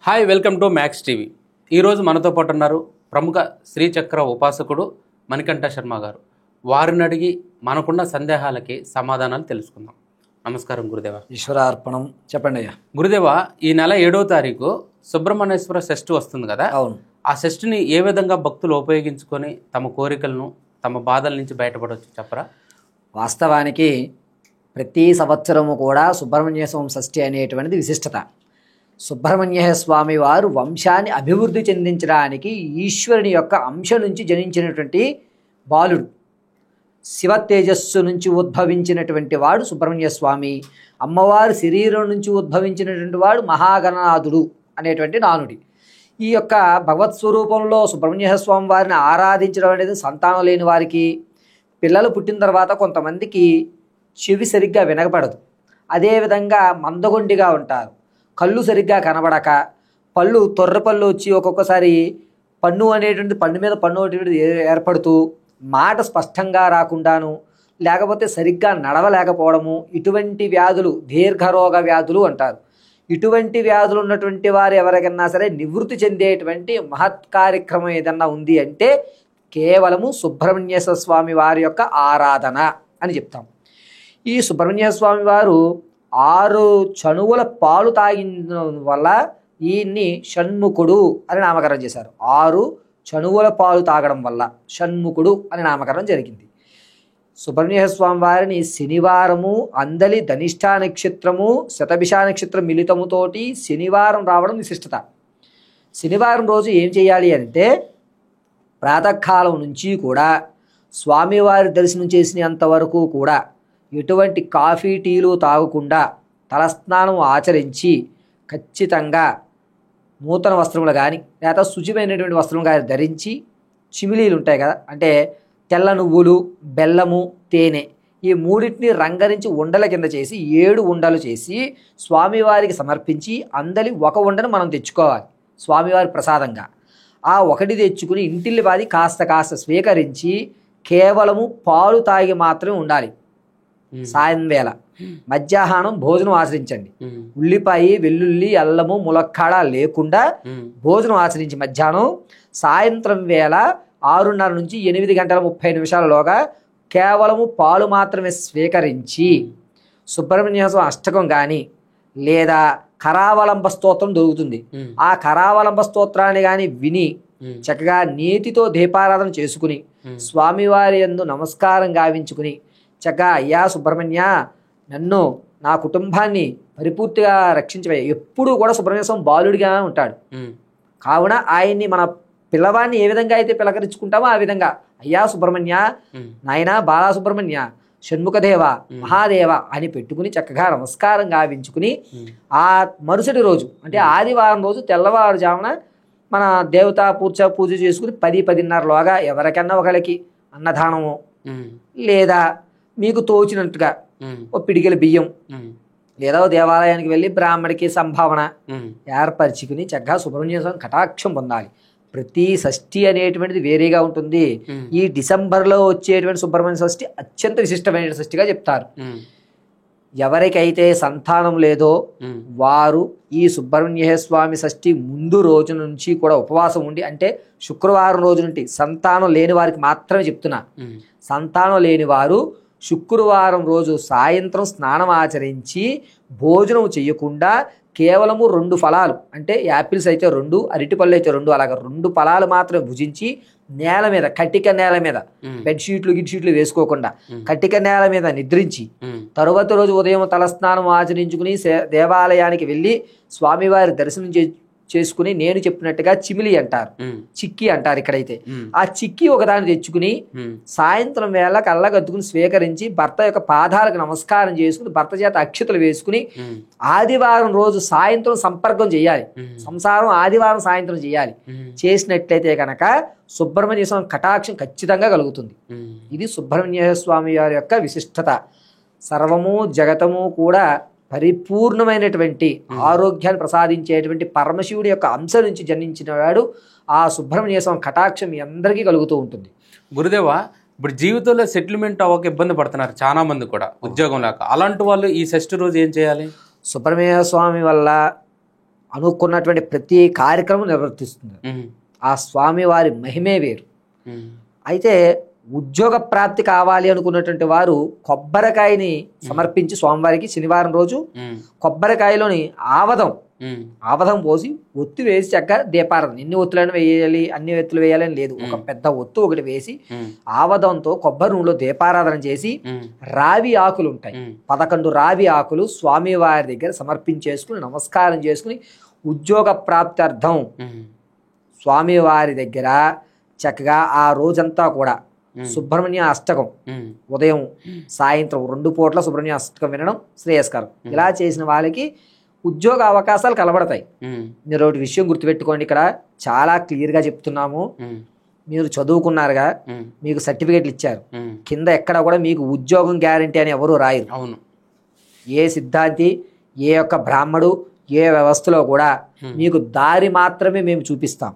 Hi, welcome to max TV. ఈరోజు మనతో పాటు ఉన్నారు ప్రముఖ శ్రీచక్ర ఉపాసకుడు మణికంఠ శర్మ గారు. వారిని అడిగి మనకున్న సందేహాలకి సమాధానాలు తెలుసుకుందాం. నమస్కారం గురుదేవ. ఈశ్వరార్పణం. చెప్పండి అయ్యా. గురుదేవ, ఈ నెల 7వ తారీఖు సుబ్రహ్మణ్యేశ్వర షష్ఠి వస్తుంది కదా. అవును. ఆ షష్ఠిని ఏ విధంగా భక్తులు ఉపయోగించుకొని తమ కోరికలను, తమ బాధల నుంచి బయటపడవచ్చు చెప్పరా? వాస్తవానికి ప్రతి సంవత్సరము కూడా సుబ్రహ్మణ్య స్వామి షష్ఠి అనేటువంటిది విశిష్టత. సుబ్రహ్మణ్య స్వామి వారు వంశాన్ని అభివృద్ధి చెందించడానికి ఈశ్వరుని యొక్క అంశం నుంచి జనించినటువంటి బాలుడు. శివ తేజస్సు నుంచి ఉద్భవించినటువంటి వాడు సుబ్రహ్మణ్య స్వామి. అమ్మవారి శరీరం నుంచి ఉద్భవించినటువంటి వాడు మహాగణనాథుడు అనేటువంటి నానుడి. ఈ యొక్క భగవత్ స్వరూపంలో సుబ్రహ్మణ్య స్వామి వారిని ఆరాధించడం అనేది సంతానం లేని వారికి, పిల్లలు పుట్టిన తర్వాత కొంతమందికి చెవి సరిగ్గా వినగపడదు, అదేవిధంగా మందగొండిగా ఉంటారు, కళ్ళు సరిగ్గా కనబడక, పళ్ళు తొర్రపళ్ళు వచ్చి ఒక్కొక్కసారి పన్ను మీద పన్ను అనేటువంటిది ఏర్పడుతూ మాట స్పష్టంగా రాకుండాను, లేకపోతే సరిగ్గా నడవలేకపోవడము, ఇటువంటి వ్యాధులు దీర్ఘరోగ వ్యాధులు అంటారు. ఇటువంటి వ్యాధులు ఉన్నటువంటి వారు ఎవరికన్నా సరే నివృత్తి చెందేటువంటి మహత్ కార్యక్రమం ఏదన్నా ఉంది అంటే కేవలము సుబ్రహ్మణ్యేశ్వర స్వామి వారి యొక్క ఆరాధన అని చెప్తాం. ఈ సుబ్రహ్మణ్య స్వామి వారు 6 చనువుల పాలు తాగిన వల్ల ఈయన్ని షణ్ముఖుడు అని నామకరణం చేశారు. 6 చనువుల పాలు తాగడం వల్ల షణ్ముఖుడు అని నామకరణం జరిగింది. సుబ్రహ్మణ్య స్వామి వారిని శనివారము, అందలి ధనిష్ట నక్షత్రము, శతభిష నక్షత్రం మిళితముతోటి శనివారం రావడం విశిష్టత. శనివారం రోజు ఏం చేయాలి అంటే ప్రాతకాలం నుంచి కూడా స్వామివారి దర్శనం చేసినంత వరకు కూడా ఎటువంటి కాఫీ టీలు తాగకుండా తలస్నానం ఆచరించి ఖచ్చితంగా నూతన వస్త్రములు కానీ లేదా శుచిమైనటువంటి వస్త్రం కానీ ధరించి, చిమిలీలు ఉంటాయి కదా, అంటే తెల్ల నువ్వులు, బెల్లము, తేనె, ఈ మూడింటిని రంగరించి ఉండల కింద చేసి 7 ఉండలు చేసి స్వామివారికి సమర్పించి అందలి ఒక ఉండను మనం తెచ్చుకోవాలి స్వామివారి ప్రసాదంగా. ఆ ఒకటి తెచ్చుకుని ఇంటిల్లి బాది కాస్త స్వీకరించి కేవలము పాలు తాగి మాత్రమే ఉండాలి. సాయం వేళ మధ్యాహ్నం భోజనం ఆచరించండి. ఉల్లిపాయ, వెల్లుల్లి, అల్లము, ములక్కాడ లేకుండా భోజనం ఆచరించి మధ్యాహ్నం, సాయంత్రం వేళ 6:30 నుంచి 8 గంటల 30 నిమిషాలలోగా కేవలము పాలు మాత్రమే స్వీకరించి సుబ్రహ్మణ్య స్వామి అష్టకం కానీ లేదా కరావలంబ స్తోత్రం దొరుకుతుంది, ఆ కరావలంబ స్తోత్రాన్ని కానీ విని చక్కగా నేతితో దీపారాధన చేసుకుని స్వామివారి యందు నమస్కారం గావించుకుని చక్కగా అయ్యా సుబ్రహ్మణ్య, నన్ను, నా కుటుంబాన్ని పరిపూర్తిగా రక్షించవే. ఎప్పుడూ కూడా సుబ్రహ్మణ్య స్వామి బాలుడిగా ఉంటాడు. కావున ఆయన్ని మన పిల్లవాడిని ఏ విధంగా అయితే పిలకరించుకుంటామో ఆ విధంగా అయ్యా సుబ్రహ్మణ్య, నాయనా బాలసుబ్రహ్మణ్య, షణ్ముఖదేవ, మహాదేవ అని పెట్టుకుని చక్కగా నమస్కారం గావించుకుని ఆ మరుసటి రోజు అంటే ఆదివారం రోజు తెల్లవారుజామున మన దేవతా పూజ చేసుకుని 10-10:30లోగా ఎవరికన్నా ఒకరికి అన్నదానము లేదా మీకు తోచినట్టుగా ఓ పిడికెల బియ్యం లేదా దేవాలయానికి వెళ్ళి బ్రాహ్మడికి సంభావన ఏర్పరచుకుని చక్కగా సుబ్రహ్మణ్య స్వామి కటాక్షం పొందాలి. ప్రతి షష్ఠి అనేటువంటిది వేరేగా ఉంటుంది. ఈ డిసెంబర్లో వచ్చేటువంటి సుబ్రహ్మణ్య షష్ఠి అత్యంత విశిష్టమైన షష్ఠిగా చెప్తారు. ఎవరికైతే సంతానం లేదో వారు ఈ సుబ్రహ్మణ్య స్వామి షష్ఠి ముందు రోజు నుంచి కూడా ఉపవాసం ఉండి, అంటే శుక్రవారం రోజు నుండి, సంతానం లేని వారికి మాత్రమే చెప్తున్నా, సంతానం లేని వారు శుక్రవారం రోజు సాయంత్రం స్నానం ఆచరించి భోజనం చేయకుండా కేవలము 2 ఫలాలు, అంటే యాపిల్స్ అయితే 2, అరటిపళ్ళు అయితే 2, అలాగ 2 ఫలాలు మాత్రమే భుజించి నేల మీద, కట్టిక నేల మీద, గిడ్షీట్లు వేసుకోకుండా కట్టిక నేల మీద నిద్రించి తరువాత రోజు ఉదయం తలస్నానం ఆచరించుకుని దేవాలయానికి వెళ్ళి స్వామివారి దర్శనం చేసుకుని నేను చెప్పినట్టుగా చిమిలి అంటారు, చిక్కి అంటారు ఇక్కడైతే, ఆ చిక్కి ఒకదాన్ని తెచ్చుకుని సాయంత్రం వేళ కళ్ళగద్దుకుని స్వీకరించి భర్త యొక్క పాదాలకు నమస్కారం చేసుకుని భర్త చేత అక్షతలు వేసుకుని ఆదివారం రోజు సాయంత్రం సంపర్కం చేయాలి. సంసారం ఆదివారం సాయంత్రం చేయాలి. చేసినట్లయితే కనుక సుబ్రహ్మణ్య స్వామి కటాక్షం ఖచ్చితంగా కలుగుతుంది. ఇది సుబ్రహ్మణ్య స్వామి వారి యొక్క విశిష్టత. సర్వము జగతము కూడా పరిపూర్ణమైనటువంటి ఆరోగ్యాన్ని ప్రసాదించేటువంటి పరమశివుడి యొక్క అంశ నుంచి జన్మించిన వాడు ఆ సుబ్రహ్మణ్య స్వామి కటాక్షం మీ అందరికీ కలుగుతూ ఉంటుంది. గురుదేవ, ఇప్పుడు జీవితంలో సెటిల్మెంట్ అవ్వక ఇబ్బంది పడుతున్నారు చాలా మంది కూడా, ఉద్యోగం లేక. అలాంటి వాళ్ళు ఈ షష్ఠి రోజు ఏం చేయాలి? సుబ్రహ్మణ్య స్వామి వల్ల అనుకున్నటువంటి ప్రతి కార్యక్రమం నిర్వర్తిస్తుంది. ఆ స్వామివారి మహిమే వేరు. అయితే ఉద్యోగ ప్రాప్తి కావాలి అనుకున్నటువంటి వారు కొబ్బరికాయని సమర్పించి స్వామివారికి శనివారం రోజు కొబ్బరికాయలోని ఆవదం పోసి ఒత్తి వేసి చక్కగా దీపారాధన. ఎన్ని ఒత్తులను వేయాలి, అన్ని ఒత్తులు వేయాలని లేదు, ఒక పెద్ద ఒత్తు ఒకటి వేసి ఆవదంతో కొబ్బరి నూనెలో దీపారాధన చేసి రావి ఆకులు ఉంటాయి, 11 రావి ఆకులు స్వామివారి దగ్గర సమర్పించేసుకుని నమస్కారం చేసుకుని ఉద్యోగ ప్రాప్త్యర్థం స్వామివారి దగ్గర చక్కగా ఆ రోజంతా కూడా సుబ్రహ్మణ్య అష్టకం ఉదయం సాయంత్రం 2 పూట్ల సుబ్రహ్మణ్య అష్టకం వినడం శ్రేయస్కరం. ఇలా చేసిన వాళ్ళకి ఉద్యోగ అవకాశాలు కలబడతాయి. మీరు ఒకటి విషయం గుర్తుపెట్టుకోండి, ఇక్కడ చాలా క్లియర్గా చెప్తున్నాము. మీరు చదువుకున్నారుగా, మీకు సర్టిఫికేట్లు ఇచ్చారు, కింద ఎక్కడ కూడా మీకు ఉద్యోగం గ్యారంటీ అని ఎవరు రాయరు. అవును. ఏ సిద్ధాంతి, ఏ యొక్క బ్రాహ్మడు, ఏ వ్యవస్థలో కూడా మీకు దారి మాత్రమే మేము చూపిస్తాం.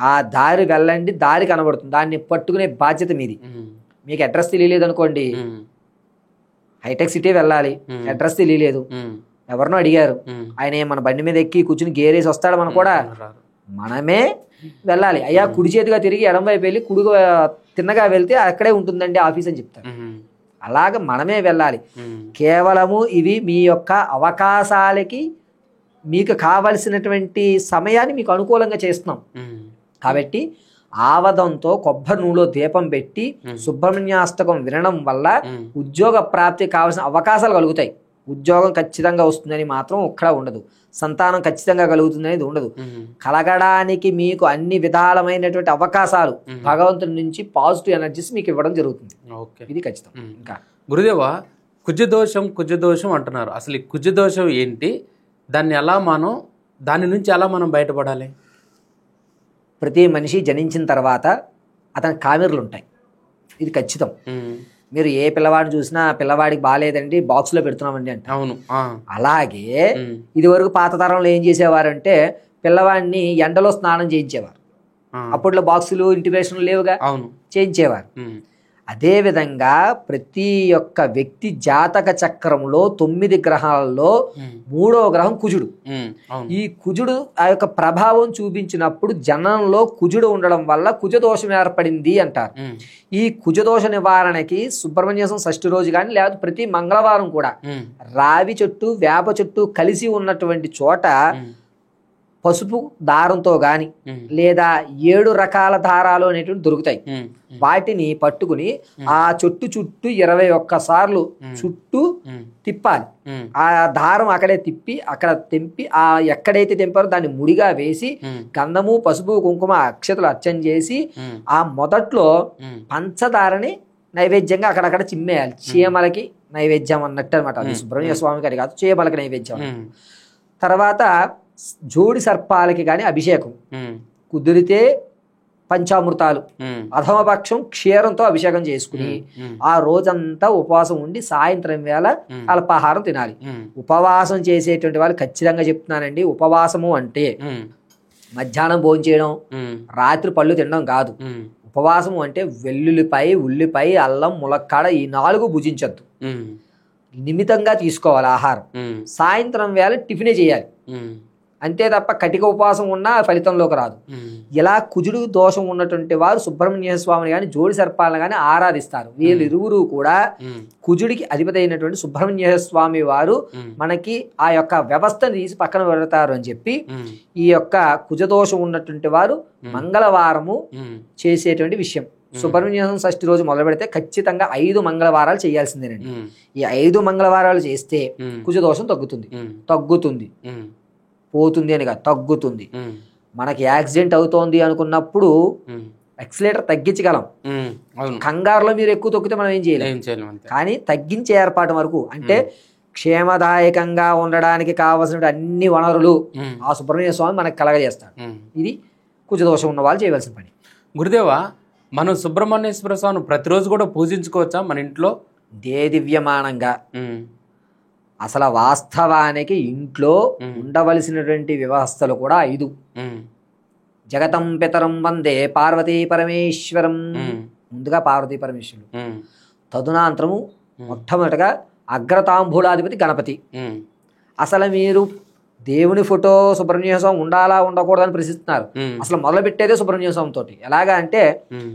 ఆ దారి వెళ్ళండి, దారి కనబడుతుంది, దాన్ని పట్టుకునే బాధ్యత మీది. మీకు అడ్రస్ తెలియలేదు అనుకోండి, హైటెక్ సిటీ వెళ్ళాలి, అడ్రస్ తెలియలేదు, ఎవరినో అడిగారు, ఆయన మన బండి మీద ఎక్కి కూర్చుని గేరేసి వస్తాడు, మనం కూడా మనమే వెళ్ళాలి. అయ్యా కుడి చేతిగా తిరిగి ఎడం వైపు వెళ్ళి కుడిగా తిన్నగా వెళ్తే అక్కడే ఉంటుందండి ఆఫీస్ అని చెప్తారు. అలాగ మనమే వెళ్ళాలి. కేవలము ఇవి మీ యొక్క అవకాశాలకి మీకు కావలసినటువంటి సమయాన్ని మీకు అనుకూలంగా చేస్తున్నాం. కాబట్టి ఆవదంతో కొబ్బరి నూనెలో దీపం పెట్టి సుబ్రహ్మణ్యాష్టకం వినడం వల్ల ఉద్యోగ ప్రాప్తి కావాల్సిన అవకాశాలు కలుగుతాయి. ఉద్యోగం ఖచ్చితంగా వస్తుందని మాత్రం ఒక్కడ ఉండదు, సంతానం ఖచ్చితంగా కలుగుతుంది అనేది ఉండదు. కలగడానికి మీకు అన్ని విధాలమైనటువంటి అవకాశాలు భగవంతుడి నుంచి పాజిటివ్ ఎనర్జీస్ మీకు ఇవ్వడం జరుగుతుంది. ఇది ఖచ్చితం. ఇంకా గురుదేవా, కుజదోషం అంటున్నారు. అసలు ఈ కుజదోషం ఏంటి, దాని నుంచి ఎలా మనం బయటపడాలి? ప్రతి మనిషి జనించిన తర్వాత అతని కామెర్లు ఉంటాయి, ఇది ఖచ్చితం. మీరు ఏ పిల్లవాడిని చూసినా పిల్లవాడికి బాగాలేదండి బాక్స్లో పెడుతున్నామండి అంటే. అవును. అలాగే ఇది వరకు పాత తరంలో ఏం చేసేవారంటే పిల్లవాడిని ఎండలో స్నానం చేయించేవారు. అప్పట్లో బాక్సులు ఇంటిగ్రేషన్ లేవుగా, చేయించేవారు. అదేవిధంగా ప్రతి ఒక్క వ్యక్తి జాతక చక్రంలో 9 గ్రహాలలో 3వ గ్రహం కుజుడు. ఈ కుజుడు ఆ యొక్క ప్రభావం చూపించినప్పుడు జనంలో కుజుడు ఉండడం వల్ల కుజదోషం ఏర్పడింది అంటారు. ఈ కుజదోష నివారణకి సుబ్రహ్మణ్య షష్ఠి రోజు కానీ లేకపోతే ప్రతి మంగళవారం కూడా రావి చెట్టు వేప చెట్టు కలిసి ఉన్నటువంటి చోట పసుపు దారంతో గాని లేదా 7 రకాల దారాలు అనేటువంటి దొరుకుతాయి. వాటిని పట్టుకుని ఆ చెట్టు చుట్టూ 21 సార్లు చుట్టూ తిప్పాలి. ఆ దారం అక్కడే తిప్పి అక్కడ తెంపి ఆ ఎక్కడైతే తెంపారో దాన్ని ముడిగా వేసి గంధము పసుపు కుంకుమ అక్షతలు అర్చన చేసి ఆ మొదట్లో పంచదారని నైవేద్యంగా అక్కడక్కడ చిమ్మేయాలి. చీమలకి నైవేద్యం అన్నట్టు అనమాట. అది సుబ్రహ్మణ్య స్వామి గారి కాదు, చీమలకి నైవేద్యం. తర్వాత జోడి సర్పాలకి కానీ అభిషేకం, కుదిరితే పంచామృతాలు, అధమపక్షం క్షీరంతో అభిషేకం చేసుకుని ఆ రోజంతా ఉపవాసం ఉండి సాయంత్రం వేళ అల్పాహారం తినాలి. ఉపవాసం చేసేటువంటి వాళ్ళు ఖచ్చితంగా చెప్తున్నానండి, ఉపవాసము అంటే మధ్యాహ్నం భోజనం చేయడం, రాత్రి పళ్ళు తినడం కాదు. ఉపవాసము అంటే వెల్లుల్లిపాయ, ఉల్లిపాయ, అల్లం, ములక్కాడ ఈ 4 భుజించద్దు, నిమితంగా తీసుకోవాలి ఆహారం. సాయంత్రం వేళ టిఫినే చేయాలి, అంతే తప్ప కటిక ఉపవాసం ఉన్నా ఫలితంలోకి రాదు. ఇలా కుజుడు దోషం ఉన్నటువంటి వారు సుబ్రహ్మణ్య స్వామిని కానీ జోడి సర్పాలను కానీ ఆరాధిస్తారు. వీళ్ళిరువురు కూడా కుజుడికి అధిపతి అయినటువంటి సుబ్రహ్మణ్య స్వామి వారు మనకి ఆ యొక్క వ్యవస్థను తీసి పక్కన పెడతారు అని చెప్పి ఈ యొక్క కుజదోషం ఉన్నటువంటి వారు మంగళవారము చేసేటువంటి విషయం. సుబ్రహ్మణ్య షష్ఠి రోజు మొదలు పెడితే ఖచ్చితంగా 5 మంగళవారాలు చేయాల్సిందేనండి. ఈ 5 మంగళవారాలు చేస్తే కుజదోషం తగ్గుతుంది పోతుంది అని కాదు, తగ్గుతుంది. మనకి యాక్సిడెంట్ అవుతోంది అనుకున్నప్పుడు ఎక్సిలేటర్ తగ్గించగలం, కంగారులో మీరు ఎక్కువ తొక్కితే మనం ఏం చేయలేం. కానీ తగ్గించే ఏర్పాటు వరకు అంటే క్షేమదాయకంగా ఉండడానికి కావలసిన అన్ని వనరులు ఆ సుబ్రహ్మణ్య స్వామి మనకు కలగజేస్తాడు. ఇది కుజదోషం ఉన్న వాళ్ళు చేయవలసిన పని. గురుదేవా, మనం సుబ్రహ్మణ్యేశ్వర స్వామిని ప్రతిరోజు కూడా పూజించుకోవచ్చా మన ఇంట్లో? దివ్యమానంగా. అసలు వాస్తవానికి ఇంట్లో ఉండవలసినటువంటి వ్యవస్థలు కూడా 5. జగతం పితరం వందే పార్వతీ పరమేశ్వరం. ముందుగా పార్వతీ పరమేశ్వరుడు, తదునాంతరము మొట్టమొదటిగా అగ్రతాంబూలాధిపతి గణపతి. అసలు మీరు దేవుని ఫోటో సుబ్రహ్మణ్య స్వామి ఉండాలా ఉండకూడదని ప్రశ్నిస్తున్నారు. ఉమ్, అసలు మొదలు పెట్టేదే సుబ్రహ్మణ్య స్వామి తోటి. ఎలాగా అంటే ఉమ్.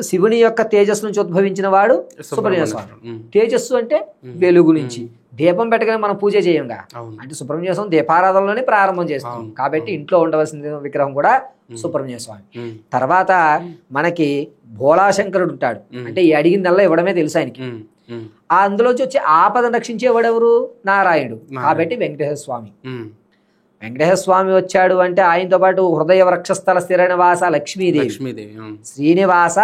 శివుని యొక్క తేజస్సు నుంచి ఉద్భవించిన వాడు సుబ్రహ్మణ్య స్వామి. ఉమ్, తేజస్సు అంటే వెలుగు నుంచి. దీపం పెట్టగానే మనం పూజ చేయంగా, అవును. అంటే సుబ్రహ్మణ్య స్వామి దీపారాధనలోనే ప్రారంభం చేస్తాం. అవును. కాబట్టి ఇంట్లో ఉండవలసిన విగ్రహం కూడా సుబ్రహ్మణ్య స్వామి. ఉమ్, తర్వాత మనకి భోళాశంకరుడు ఉంటాడు. అంటే ఈ అడిగిందల్లా ఇవ్వడమే తెలుసు ఆయనకి. ఉమ్, ఉమ్, అందులోంచి వచ్చి ఆపదను రక్షించేవాడెవరు? నారాయణుడు. కాబట్టి వెంకటేశ్వర స్వామి. ఉమ్. వెంకటేశ్వర స్వామి వచ్చాడు అంటే ఆయనతో పాటు హృదయ వృక్షస్థల స్థిర నివాస లక్ష్మీదేవి, లక్ష్మీదేవి. ఉమ్, శ్రీనివాస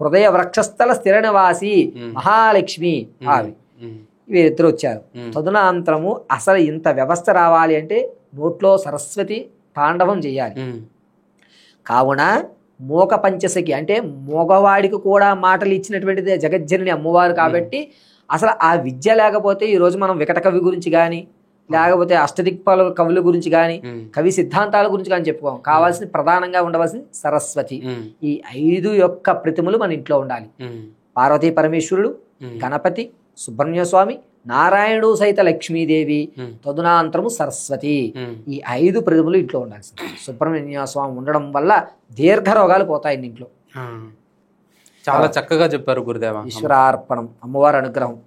హృదయ వృక్షస్థల స్థిర నివాసి మహాలక్ష్మి ఆవి ఉమ్, వీరిద్దరు వచ్చారు. తదునాంతరము అసలు ఇంత వ్యవస్థ రావాలి అంటే నోట్లో సరస్వతి తాండవం చేయాలి. ఉమ్, కావున మోక పంచసఖి అంటే మగవాడికి కూడా మాటలు ఇచ్చినటువంటిది జగజ్జనని అమ్మవారు. కాబట్టి అసలు ఆ విద్య లేకపోతే ఈరోజు మనం వికట కవి గురించి కానీ లేకపోతే అష్టదిక్పాల కవుల గురించి కానీ ఉమ్, కవి సిద్ధాంతాల గురించి కానీ చెప్పుకోం. కావాల్సిన ప్రధానంగా ఉండవలసింది సరస్వతి. ఉమ్, ఈ 5 యొక్క ప్రతిమలు మన ఇంట్లో ఉండాలి. ఉమ్, పార్వతీ పరమేశ్వరుడు, గణపతి, సుబ్రహ్మణ్య స్వామి, నారాయణుడు సహిత లక్ష్మీదేవి, తదునాంతరము సరస్వతి. ఉమ్. ఈ 5 ప్రతిమలు ఇంట్లో ఉండాల్సింది. సుబ్రహ్మణ్య స్వామి ఉండడం వల్ల దీర్ఘ రోగాలు పోతాయి ఇంట్లో. చాలా చక్కగా చెప్పారు గురుదేవ. ఈశ్వరార్పణం. అమ్మవారి అనుగ్రహం.